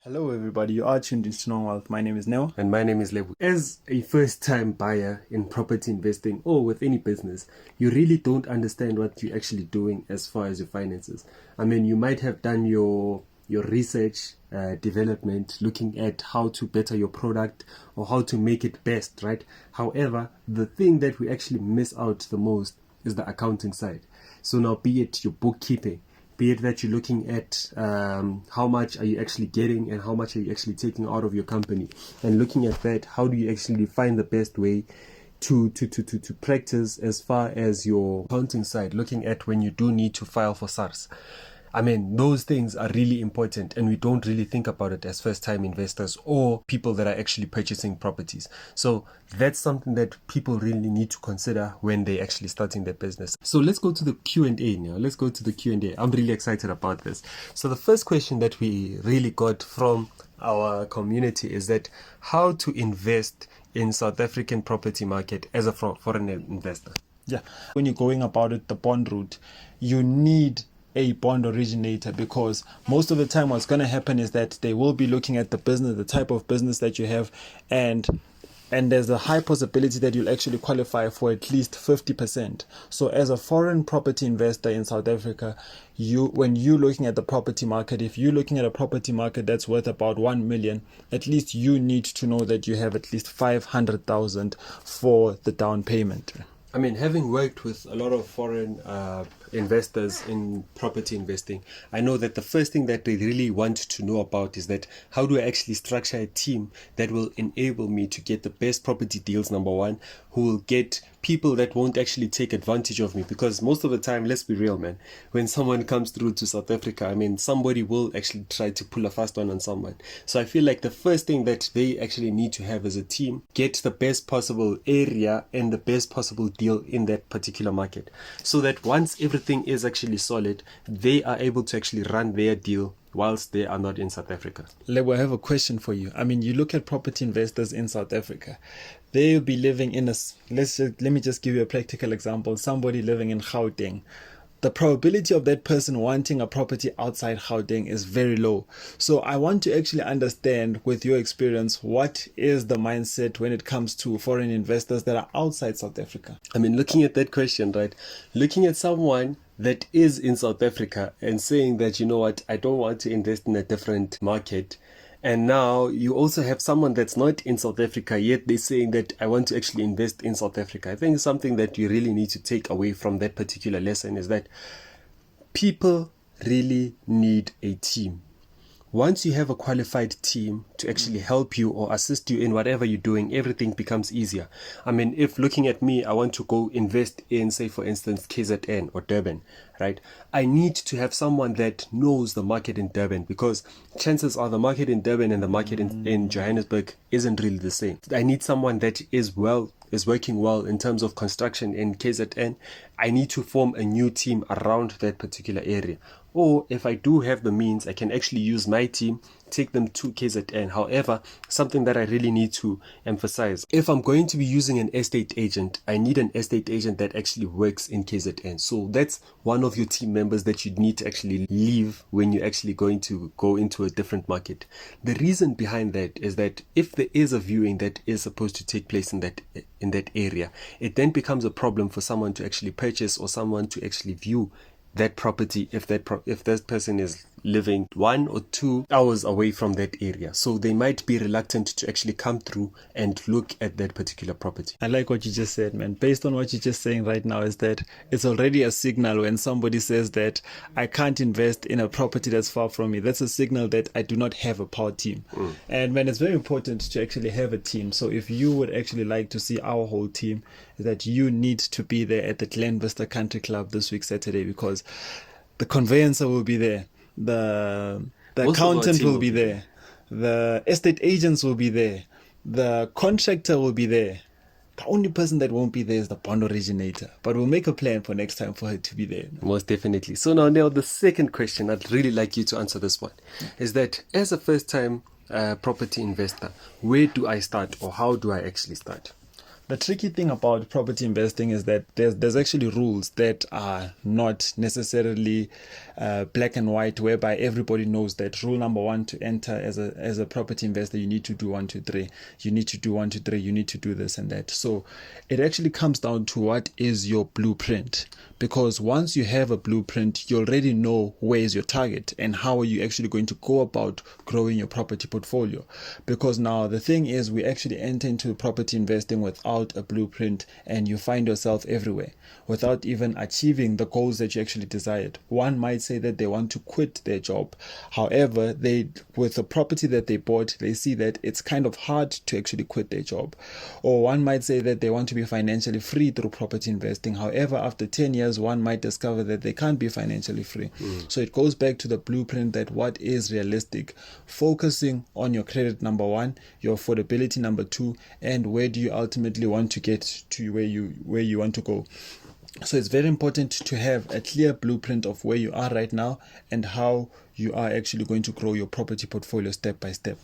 Hello everybody, you are tuned into Know Wealth. My name is Neo. And my name is Lebu. As a first-time buyer in property investing or with any business, you really don't understand what you're actually doing as far as your finances. I mean, you might have done your research, development, looking at how to better your product or how to make it best, right? However, the thing that we actually miss out the most is the accounting side. So now, be it your bookkeeping, be it that you're looking at how much are you actually getting and how much are you actually taking out of your company, and looking at that, how do you actually find the best way to practice as far as your accounting side, looking at when you do need to file for SARS. I mean, those things are really important, and we don't really think about it as first-time investors or people that are actually purchasing properties. So that's something that people really need to consider when they're actually starting their business. So let's go to the Q&A now. Let's go to the Q&A. I'm really excited about this. So the first question that we really got from our community is that how to invest in South African property market as a foreign investor. Yeah, when you're going about it the bond route, you need a bond originator, because most of the time what's going to happen is that they will be looking at the business, the type of business that you have, and there's a high possibility that you'll actually qualify for at least 50%. So as a foreign property investor in South Africa, when you're looking at the property market, if you're looking at a property market that's worth about 1 million, at least you need to know that you have at least 500,000 for the down payment. I mean, having worked with a lot of foreign investors in property investing, I know that the first thing that they really want to know about is that how do I actually structure a team that will enable me to get the best property deals, number one, who will get people that won't actually take advantage of me. Because most of the time, let's be real, man, when someone comes through to South Africa, I mean, somebody will actually try to pull a fast one on someone. So I feel like the first thing that they actually need to have as a team, get the best possible area and the best possible deal in that particular market, so that once everything is actually solid, they are able to actually run their deal whilst they are not in South Africa. Lebo, I have a question for you. I mean, you look at property investors in South Africa, they'll be living in let me just give you a practical example. Somebody living in Gauteng. The probability of that person wanting a property outside Gauteng is very low. So I want to actually understand, with your experience, what is the mindset when it comes to foreign investors that are outside South Africa? I mean, looking at that question, right? Looking at someone that is in South Africa and saying that, you know what, I don't want to invest in a different market. And now you also have someone that's not in South Africa, yet they're saying that I want to actually invest in South Africa. I think something that you really need to take away from that particular lesson is that people really need a team. Once you have a qualified team to actually help you or assist you in whatever you're doing, everything becomes easier. I mean, if looking at me, I want to go invest in, say, for instance, KZN or Durban, right? I need to have someone that knows the market in Durban, because chances are the market in Durban and the market in Johannesburg isn't really the same. I need someone that is working well in terms of construction in KZN. I need to form a new team around that particular area. Or if I do have the means, I can actually use my team, take them to KZN. However, something that I really need to emphasize, if I'm going to be using an estate agent, I need an estate agent that actually works in KZN. So that's one of your team members that you need to actually leave when you're actually going to go into a different market. The reason behind that is that if there is a viewing that is supposed to take place in that area, it then becomes a problem for someone to actually purchase or someone to actually view that property if that person is living 1 or 2 hours away from that area. So they might be reluctant to actually come through and look at that particular property. I like what you just said, man. Based on what you're just saying right now, is that it's already a signal when somebody says that I can't invest in a property that's far from me. That's a signal that I do not have a power team. And man, it's very important to actually have a team. So if you would actually like to see our whole team, is that you need to be there at the Glen Vista Country Club this week Saturday, because the conveyancer will be there, the accountant will be there, the estate agents will be there, the contractor will be there. The only person that won't be there is the bond originator. But we'll make a plan for next time for her to be there. Most definitely. So now the second question, I'd really like you to answer this one, is that as a first time property investor, where do I start, or how do I actually start? The tricky thing about property investing is that there's actually rules that are not necessarily black and white, whereby everybody knows that rule number one to enter as a property investor, you need to do 1, 2, 3. You need to do 1, 2, 3. You need to do this and that. So it actually comes down to what is your blueprint. Because once you have a blueprint, you already know where is your target and how are you actually going to go about growing your property portfolio. Because now the thing is, we actually enter into property investing without a blueprint, and you find yourself everywhere without even achieving the goals that you actually desired. One might say that they want to quit their job. However, with the property that they bought, they see that it's kind of hard to actually quit their job. Or one might say that they want to be financially free through property investing. However, after 10 years, one might discover that they can't be financially free. So it goes back to the blueprint, that what is realistic, focusing on your credit, number one, your affordability, number two, and where do you ultimately want to get to, where you want to go. So it's very important to have a clear blueprint of where you are right now and how you are actually going to grow your property portfolio step by step.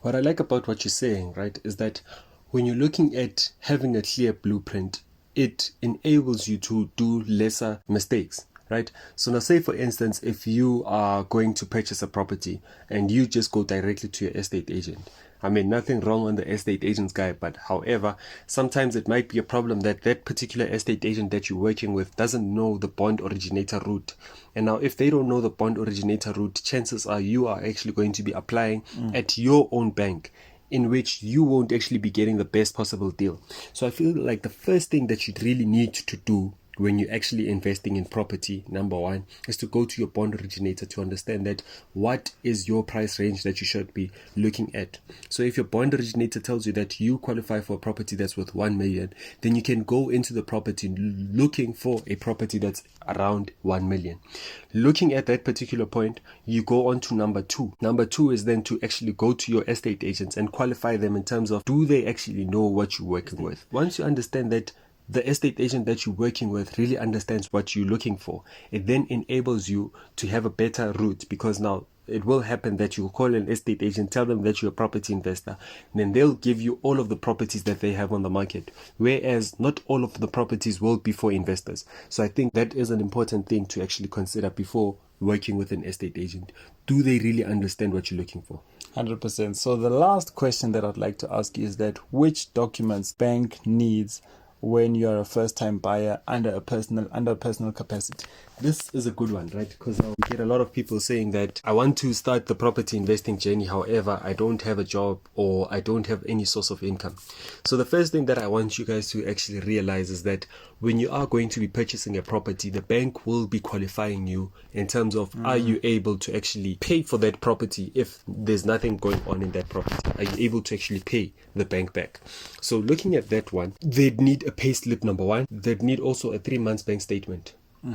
What I like about what you're saying, right, is that when you're looking at having a clear blueprint, it enables you to do lesser mistakes, right? So now, say for instance, if you are going to purchase a property and you just go directly to your estate agent. I mean, nothing wrong on the estate agent's guy, but however, sometimes it might be a problem that particular estate agent that you're working with doesn't know the bond originator route. And now, if they don't know the bond originator route, chances are you are actually going to be applying at your own bank, in which you won't actually be getting the best possible deal. So I feel like the first thing that you really need to do when you're actually investing in property, number one, is to go to your bond originator to understand that what is your price range that you should be looking at. So if your bond originator tells you that you qualify for a property that's worth 1 million, then you can go into the property looking for a property that's around 1 million. Looking at that particular point, you go on to number two. Number two is then to actually go to your estate agents and qualify them in terms of, do they actually know what you're working with? Once you understand that the estate agent that you're working with really understands what you're looking for, it then enables you to have a better route, because now it will happen that you call an estate agent, tell them that you're a property investor, and then they'll give you all of the properties that they have on the market, whereas not all of the properties will be for investors. So I think that is an important thing to actually consider before working with an estate agent. Do they really understand what you're looking for? 100%. So the last question that I'd like to ask you is that which documents bank needs when you're a first-time buyer under a personal capacity? This is a good one, right? Because we get a lot of people saying that I want to start the property investing journey, however, I don't have a job or I don't have any source of income. So the first thing that I want you guys to actually realize is that when you are going to be purchasing a property, the bank will be qualifying you in terms of, are you able to actually pay for that property if there's nothing going on in that property? Are you able to actually pay the bank back? So looking at that one, they'd need a pay slip, number one. They'd need also a 3 months bank statement,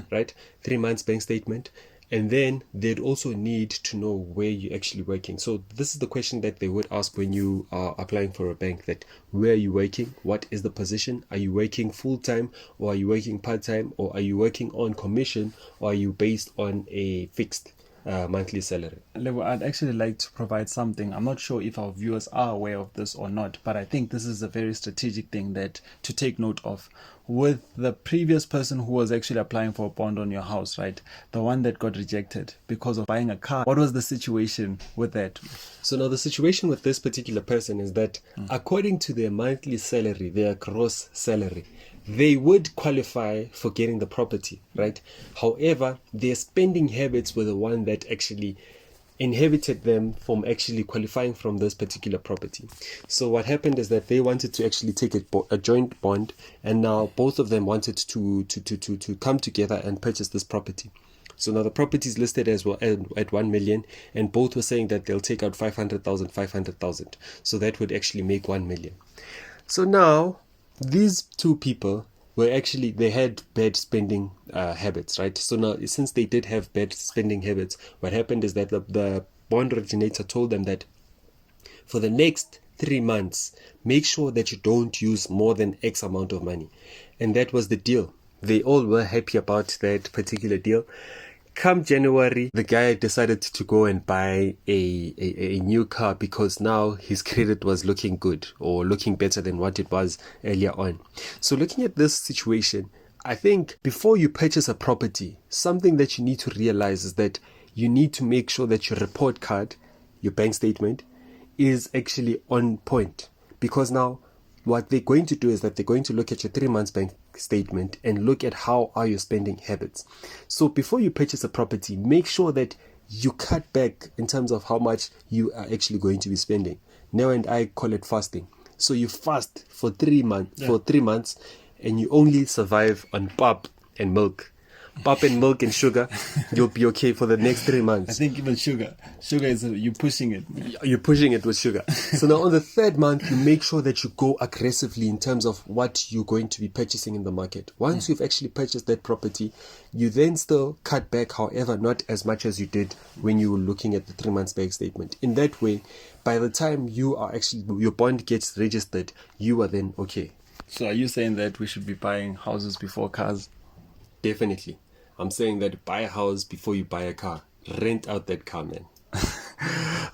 right? 3 months bank statement. And then they'd also need to know where you're actually working. So this is the question that they would ask when you are applying for a bank, that where are you working? What is the position? Are you working full-time, or are you working part-time, or are you working on commission, or are you based on a fixed monthly salary? I'd actually like to provide something. I'm not sure if our viewers are aware of this or not, but I think this is a very strategic thing that to take note of. With the previous person who was actually applying for a bond on your house, right? The one that got rejected because of buying a car. What was the situation with that? So now the situation with this particular person is that according to their monthly salary, their gross salary, they would qualify for getting the property, right? However, their spending habits were the one that actually inhibited them from actually qualifying from this particular property. So what happened is that they wanted to actually take a joint bond, and now both of them wanted to come together and purchase this property. So now the property is listed as well at 1 million, and both were saying that they'll take out 500,000. So that would actually make 1 million. So now these two people were actually, they had bad spending habits, right? So now, since they did have bad spending habits, what happened is that the bond originator told them that for the next 3 months, make sure that you don't use more than X amount of money. And that was the deal. They all were happy about that particular deal. Come January, the guy decided to go and buy a new car because now his credit was looking good or looking better than what it was earlier on. So looking at this situation, I think before you purchase a property, something that you need to realize is that you need to make sure that your report card, your bank statement, is actually on point. Because now what they're going to do is that they're going to look at your 3 months bank statement and look at how are your spending habits. So before you purchase a property, make sure that you cut back in terms of how much you are actually going to be spending. Now and I call it fasting. So you fast for 3 months, and you only survive on pap and milk. Pap and milk and sugar, you'll be okay for the next 3 months. I think even sugar is you're pushing it. You're pushing it with sugar. So now on the 3rd month, you make sure that you go aggressively in terms of what you're going to be purchasing in the market. Once you've actually purchased that property, you then still cut back, however, not as much as you did when you were looking at the 3 months bank statement. In that way, by the time your bond gets registered, you are then okay. So are you saying that we should be buying houses before cars? Definitely. I'm saying that buy a house before you buy a car. Rent out that car, man.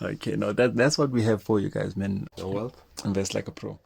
Okay, no, that's what we have for you guys, man. Oh, well. Invest like a pro.